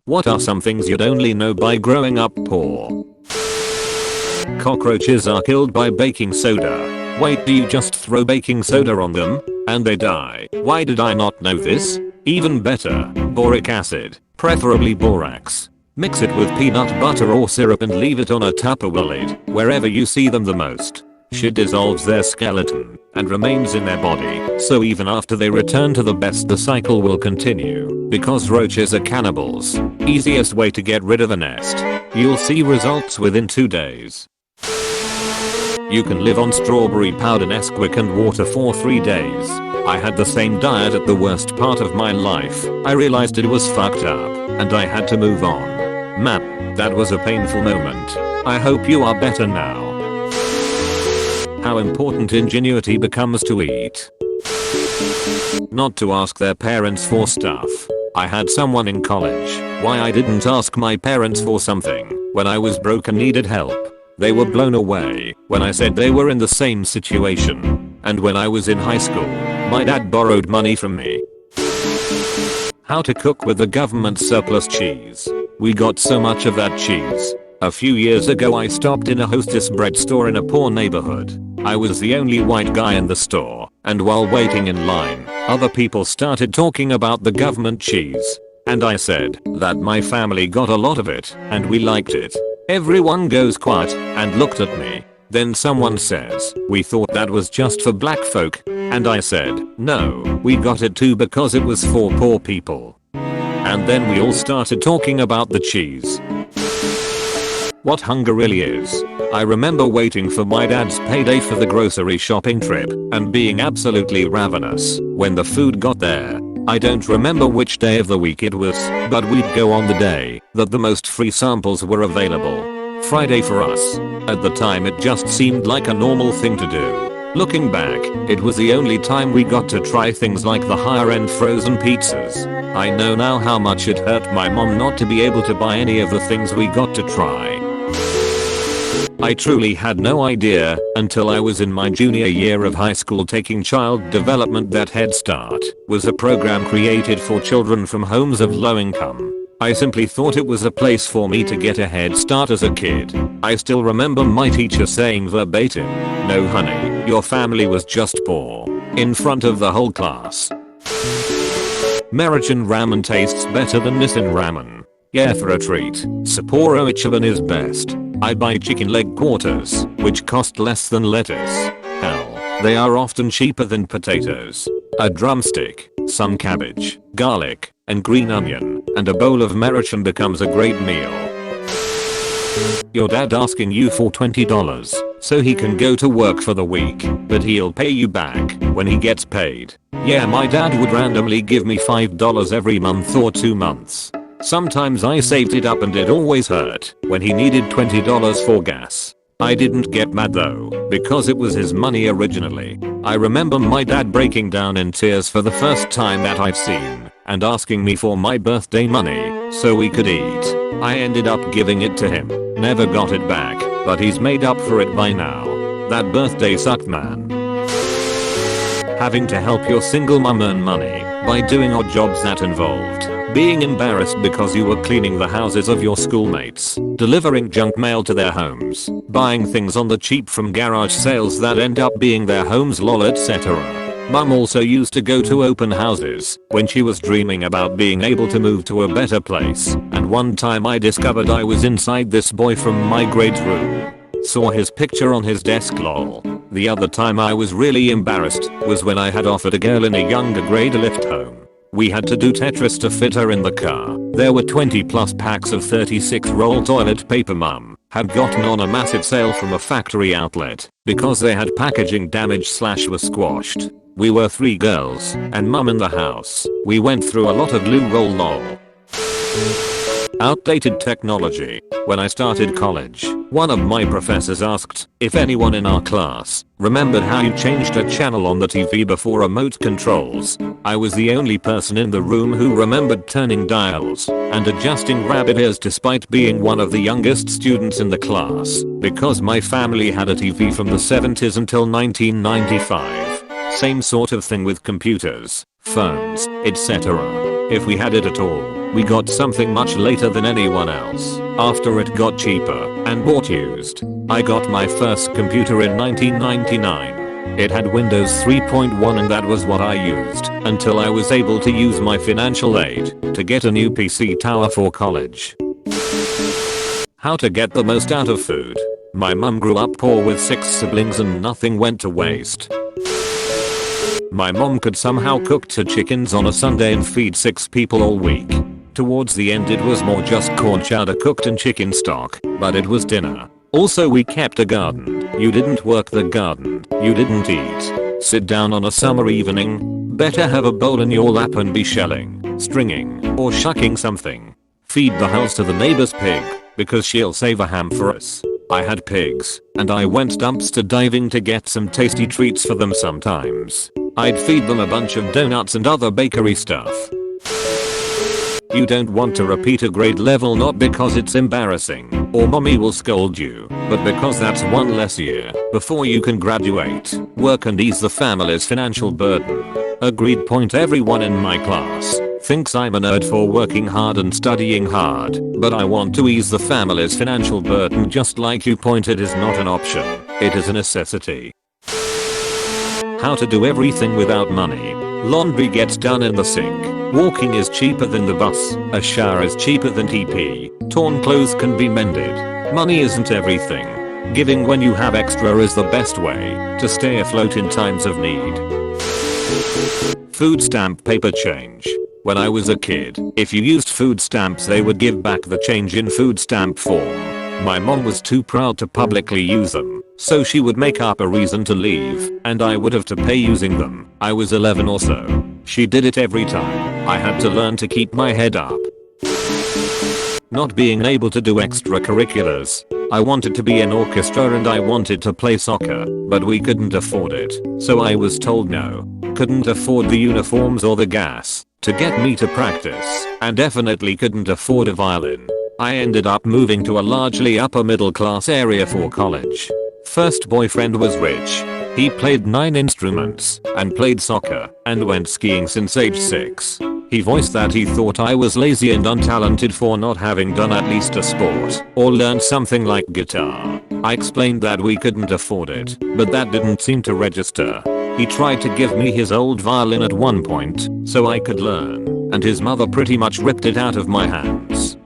What are some things you'd only know by growing up poor? Cockroaches are killed by baking soda. Wait, do you just throw baking soda on them and they die? Why did I not know this? Even better, boric acid, preferably borax. Mix it with peanut butter or syrup and leave it on a Tupperware lid wherever you see them the most. Shit dissolves their skeleton and remains in their body, so even after they return to the best the cycle will continue, because roaches are cannibals. Easiest way to get rid of a nest. You'll see results within 2 days. You can live on strawberry powder, Nesquik and water for 3 days. I had the same diet at the worst part of my life. I realized it was fucked up and I had to move on. Man, that was a painful moment. I hope you are better now. How important ingenuity becomes to eat. Not to ask their parents for stuff. I had someone in college why I didn't ask my parents for something when I was broke and needed help. They were blown away when I said they were in the same situation. And when I was in high school, my dad borrowed money from me. How to cook with the government surplus cheese. We got so much of that cheese. A few years ago I stopped in a Hostess bread store in a poor neighborhood. I was the only white guy in the store, and while waiting in line, other people started talking about the government cheese. And I said that my family got a lot of it, and we liked it. Everyone goes quiet and looked at me. Then someone says, "We thought that was just for black folk." And I said, "No, we got it too because it was for poor people." And then we all started talking about the cheese. What hunger really is. I remember waiting for my dad's payday for the grocery shopping trip and being absolutely ravenous when the food got there. I don't remember which day of the week it was, but we'd go on the day that the most free samples were available. Friday for us. At the time it just seemed like a normal thing to do. Looking back, it was the only time we got to try things like the higher end frozen pizzas. I know now how much it hurt my mom not to be able to buy any of the things we got to try. I truly had no idea until I was in my junior year of high school taking child development that Head Start was a program created for children from homes of low income. I simply thought it was a place for me to get a head start as a kid. I still remember my teacher saying verbatim, "No honey, your family was just poor," in front of the whole class. American ramen tastes better than Nissan ramen. Yeah, for a treat. Sapporo Ichiban is best. I buy chicken leg quarters, which cost less than lettuce. Hell, they are often cheaper than potatoes. A drumstick, some cabbage, garlic, and green onion, and a bowl of American becomes a great meal. Your dad asking you for $20 so he can go to work for the week, but he'll pay you back when he gets paid. Yeah, my dad would randomly give me $5 every month or 2 months. Sometimes I saved it up and it always hurt when he needed $20 for gas. I didn't get mad though, because it was his money originally. I remember my dad breaking down in tears for the first time that I've seen, and asking me for my birthday money so we could eat. I ended up giving it to him, never got it back, but he's made up for it by now. That birthday sucked, man. Having to help your single mom earn money by doing odd jobs that involved being embarrassed because you were cleaning the houses of your schoolmates, delivering junk mail to their homes, buying things on the cheap from garage sales that end up being their homes, lol, etc. Mum also used to go to open houses when she was dreaming about being able to move to a better place, and one time I discovered I was inside this boy from my grade's room. Saw his picture on his desk, lol. The other time I was really embarrassed was when I had offered a girl in a younger grade a lift home. We had to do Tetris to fit her in the car. There were 20 plus packs of 36 roll toilet paper. Mum had gotten on a massive sale from a factory outlet because they had packaging damage / was squashed. We were 3 girls and mum in the house. We went through a lot of loo roll, lol. Outdated technology. When I started college, one of my professors asked if anyone in our class remembered how you changed a channel on the TV before remote controls. I was the only person in the room who remembered turning dials and adjusting rabbit ears despite being one of the youngest students in the class, because my family had a TV from the 70s until 1995. Same sort of thing with computers, phones, etc. If we had it at all, We got something much later than anyone else, after it got cheaper and bought used. I got my first computer in 1999. It had Windows 3.1 and that was what I used until I was able to use my financial aid to get a new PC tower for college. How to get the most out of food. My mum grew up poor with 6 siblings and nothing went to waste. My mom could somehow cook 2 chickens on a Sunday and feed 6 people all week. Towards the end it was more just corn chowder cooked in chicken stock, but it was dinner. Also we kept a garden. You didn't work the garden. You didn't eat. Sit down on a summer evening. Better have a bowl in your lap and be shelling, stringing, or shucking something. Feed the house to the neighbor's pig, because she'll save a ham for us. I had pigs, and I went dumpster diving to get some tasty treats for them sometimes. I'd feed them a bunch of donuts and other bakery stuff. You don't want to repeat a grade level not because it's embarrassing or mommy will scold you, but because that's one less year before you can graduate, work and ease the family's financial burden. Agreed point. Everyone in my class thinks I'm a nerd for working hard and studying hard, but I want to ease the family's financial burden just like you point. It is not an option, it is a necessity. How to do everything without money. Laundry gets done in the sink. Walking is cheaper than the bus. A shower is cheaper than TP. Torn clothes can be mended. Money isn't everything. Giving when you have extra is the best way to stay afloat in times of need. Food stamp paper change. When I was a kid, if you used food stamps they would give back the change in food stamp form. My mom was too proud to publicly use them, so she would make up a reason to leave, and I would have to pay using them. I was 11 or so. She did it every time. I had to learn to keep my head up. Not being able to do extracurriculars. I wanted to be in orchestra and I wanted to play soccer, but we couldn't afford it, so I was told no. Couldn't afford the uniforms or the gas to get me to practice, and definitely couldn't afford a violin. I ended up moving to a largely upper middle class area for college. First boyfriend was rich. He played 9 instruments and played soccer and went skiing since age 6. He voiced that he thought I was lazy and untalented for not having done at least a sport or learned something like guitar. I explained that we couldn't afford it, but that didn't seem to register. He tried to give me his old violin at one point so I could learn, and his mother pretty much ripped it out of my hands.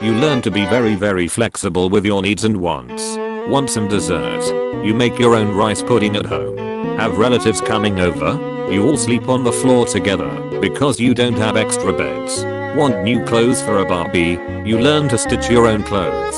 You learn to be very flexible with your needs and wants. Want some dessert? You make your own rice pudding at home. Have relatives coming over? You all sleep on the floor together because you don't have extra beds. Want new clothes for a Barbie? You learn to stitch your own clothes.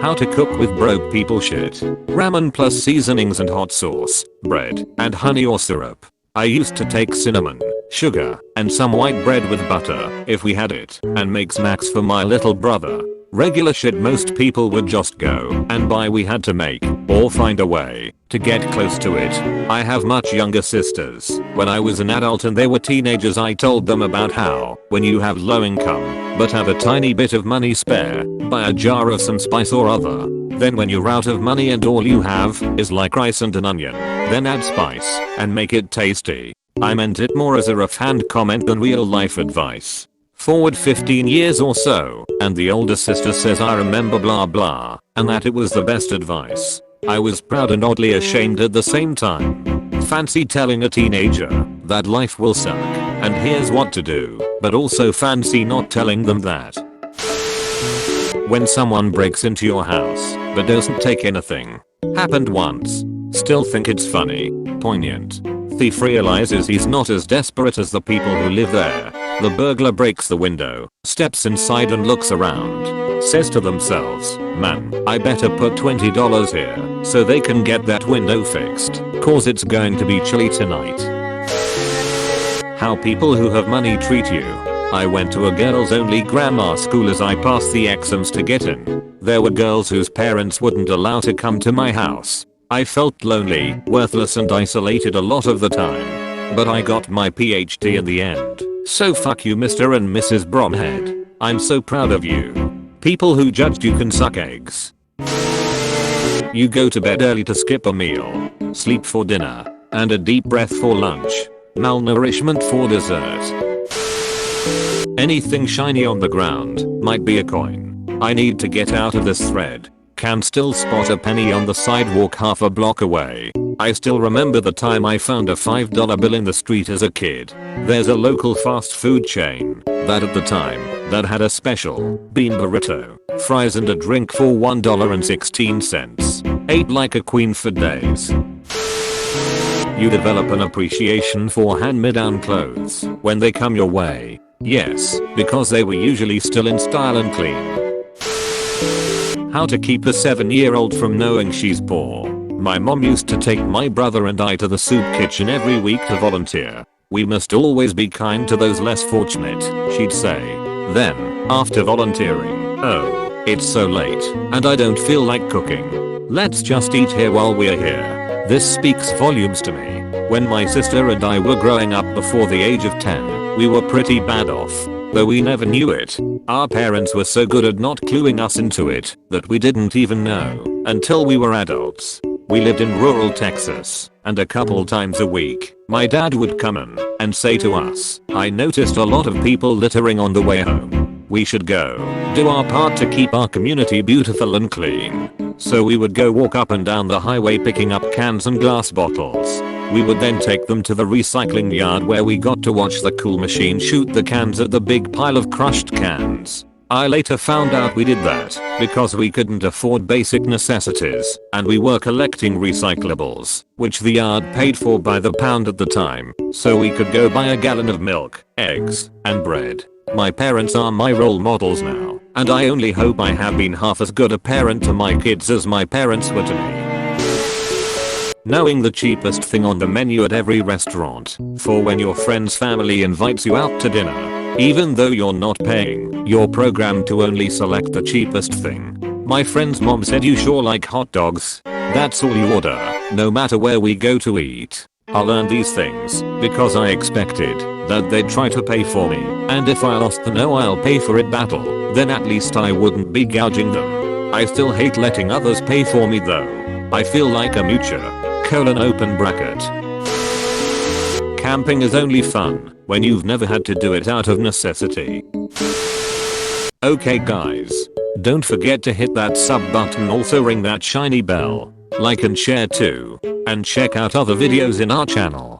How to cook with broke people shit. Ramen plus seasonings and hot sauce, bread, and honey or syrup. I used to take cinnamon, sugar, and some white bread with butter, if we had it, and make smacks for my little brother. Regular shit most people would just go and buy. We had to make or find a way to get close to it. I have much younger sisters. When I was an adult and they were teenagers I told them about how when you have low income but have a tiny bit of money spare, buy a jar of some spice or other. Then when you're out of money and all you have is like rice and an onion, then add spice and make it tasty. I meant it more as a offhand comment than real life advice. Forward 15 years or so, and the older sister says I remember blah blah, and that it was the best advice. I was proud and oddly ashamed at the same time. Fancy telling a teenager that life will suck, and here's what to do, but also fancy not telling them that. When someone breaks into your house, but doesn't take anything. Happened once. Still think it's funny. Poignant. Thief realizes he's not as desperate as the people who live there. The burglar breaks the window, steps inside and looks around. Says to themselves, man, I better put $20 here so they can get that window fixed, cause it's going to be chilly tonight. How people who have money treat you. I went to a girls only grammar school as I passed the exams to get in. There were girls whose parents wouldn't allow to come to my house. I felt lonely, worthless and isolated a lot of the time. But I got my PhD in the end. So fuck you Mr. and Mrs. Bromhead. I'm so proud of you. People who judged you can suck eggs. You go to bed early to skip a meal, sleep for dinner, and a deep breath for lunch. Malnourishment for dessert. Anything shiny on the ground might be a coin. I need to get out of this thread. Can still spot a penny on the sidewalk half a block away. I still remember the time I found a $5 bill in the street as a kid. There's a local fast food chain that at the time that had a special bean burrito, fries and a drink for $1.16. Ate like a queen for days. You develop an appreciation for hand-me-down clothes when they come your way. Yes, because they were usually still in style and clean. How to keep a 7-year-old from knowing she's poor. My mom used to take my brother and I to the soup kitchen every week to volunteer. We must always be kind to those less fortunate, she'd say. Then, after volunteering, oh, it's so late, and I don't feel like cooking. Let's just eat here while we're here. This speaks volumes to me. When my sister and I were growing up before the age of 10, we were pretty bad off. Though we never knew it. Our parents were so good at not cluing us into it that we didn't even know until we were adults. We lived in rural Texas, and a couple times a week, my dad would come in and say to us, I noticed a lot of people littering on the way home. We should go do our part to keep our community beautiful and clean. So we would go walk up and down the highway picking up cans and glass bottles. We would then take them to the recycling yard where we got to watch the cool machine shoot the cans at the big pile of crushed cans. I later found out we did that because we couldn't afford basic necessities and we were collecting recyclables, which the yard paid for by the pound at the time, so we could go buy a gallon of milk, eggs, and bread. My parents are my role models now, and I only hope I have been half as good a parent to my kids as my parents were to me. Knowing the cheapest thing on the menu at every restaurant for when your friend's family invites you out to dinner. Even though you're not paying, you're programmed to only select the cheapest thing. My friend's mom said you sure like hot dogs. That's all you order, no matter where we go to eat. I learned these things because I expected that they'd try to pay for me, and if I lost the no I'll pay for it battle, then at least I wouldn't be gouging them. I still hate letting others pay for me though. I feel like a moocher. Open bracket. Camping is only fun when you've never had to do it out of necessity. Okay guys, don't forget to hit that sub button, also ring that shiny bell, like and share too, and check out other videos in our channel.